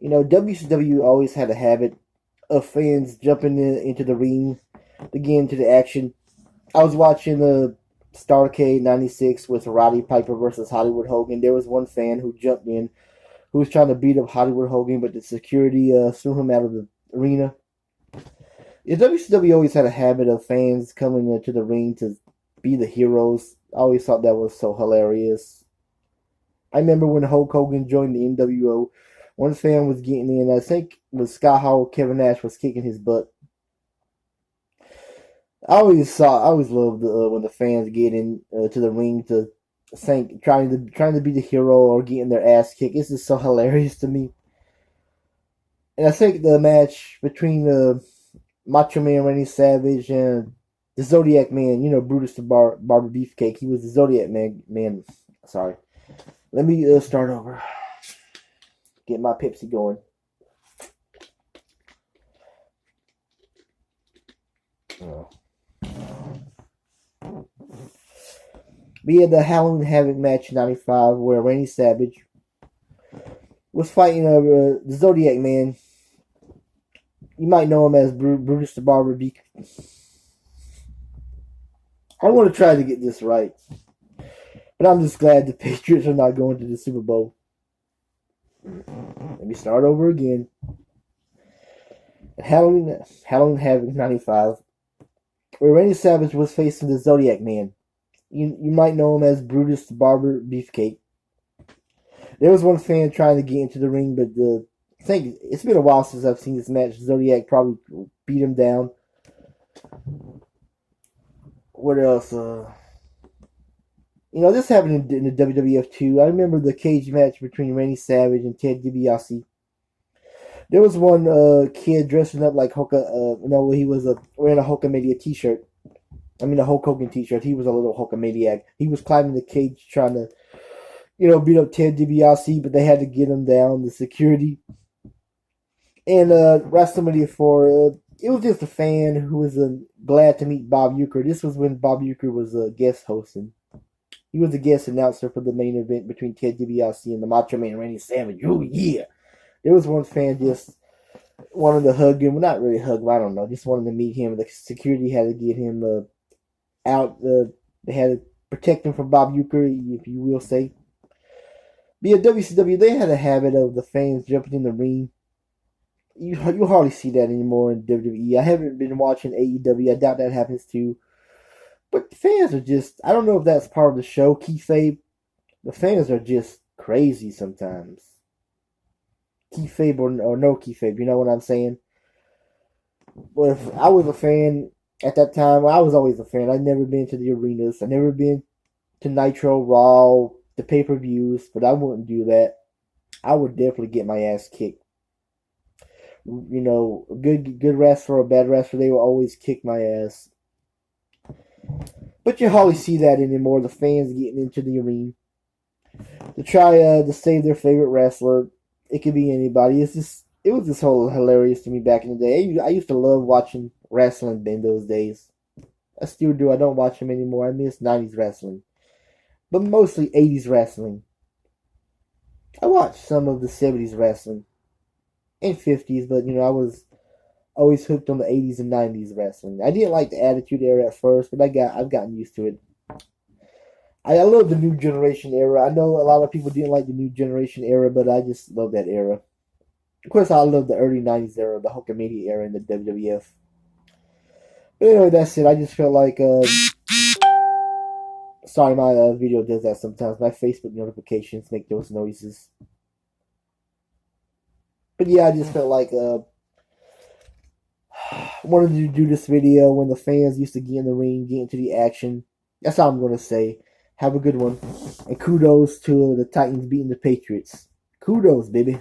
WCW always had a habit of fans jumping into the ring to get into the action. I was watching the Starrcade '96 with Roddy Piper versus Hollywood Hogan. There was one fan who jumped in who was trying to beat up Hollywood Hogan, but the security threw him out of the arena. Yeah, WCW always had a habit of fans coming into the ring to be the heroes. I always thought that was so hilarious. I remember when Hulk Hogan joined the NWO, one fan was getting in. I think it was Scott Hall. Kevin Nash was kicking his butt. I always loved when the fans get in to the ring to think, trying to be the hero or getting their ass kicked. It's just so hilarious to me. And I think the match between Macho Man Randy Savage and the Zodiac Man, Brutus the Barber Beefcake. He was the Zodiac Man. Sorry. Let me start over. Get my Pepsi going. Oh. We had the Halloween Havoc match in '95 where Randy Savage was fighting the Zodiac Man. You might know him as Brutus the Barber Beefcake. I want to try to get this right. But I'm just glad the Patriots are not going to the Super Bowl. Let me start over again. Halloween Havoc '95, where Randy Savage was facing the Zodiac Man. You might know him as Brutus the Barber Beefcake. There was one fan trying to get into the ring, but I think it's been a while since I've seen this match. Zodiac probably beat him down. What else? This happened in the WWF too. I remember the cage match between Randy Savage and Ted DiBiase. There was one kid dressing up like Hulk. He was wearing a Hulkamania t-shirt. A Hulk Hogan t-shirt. He was a little Hulkamaniac. He was climbing the cage trying to, beat up Ted DiBiase, but they had to get him down, the security. And WrestleMania 4, it was just a fan who was glad to meet Bob Uecker. This was when Bob Uecker was guest hosting. He was a guest announcer for the main event between Ted DiBiase and the Macho Man Randy Savage. Oh, yeah. There was one fan just wanted to hug him. Well, not really hug him, I don't know. Just wanted to meet him. The security had to get him out. They had to protect him from Bob Uecker, if you will say. But yeah, WCW, they had a habit of the fans jumping in the ring. You hardly see that anymore in WWE. I haven't been watching AEW. I doubt that happens too. But the fans are just, I don't know if that's part of the show, kayfabe. The fans are just crazy sometimes. Kayfabe or no kayfabe, you know what I'm saying? Well, if I was a fan at that time, I was always a fan. I'd never been to the arenas. I'd never been to Nitro, Raw, the pay-per-views, but I wouldn't do that. I would definitely get my ass kicked. A good wrestler or a bad wrestler, they will always kick my ass. But you hardly see that anymore. The fans getting into the arena to try to save their favorite wrestler. It could be anybody. It was just whole hilarious to me back in the day. I used to love watching wrestling in those days. I still do. I don't watch them anymore. I miss '90s wrestling, but mostly '80s wrestling. I watched some of the '70s wrestling and '50s, but I was always hooked on the '80s and '90s wrestling. I didn't like the Attitude Era at first, but I've gotten used to it. I love the New Generation era. I know a lot of people didn't like the New Generation era, but I just love that era. Of course, I love the early '90s era, the Hulkamania era in the WWF. But anyway, that's it. I just felt like sorry, my video does that sometimes. My Facebook notifications make those noises. But yeah, I just felt like wanted to do this video when the fans used to get in the ring, get into the action. That's all I'm going to say. Have a good one. And kudos to the Titans beating the Patriots. Kudos, baby.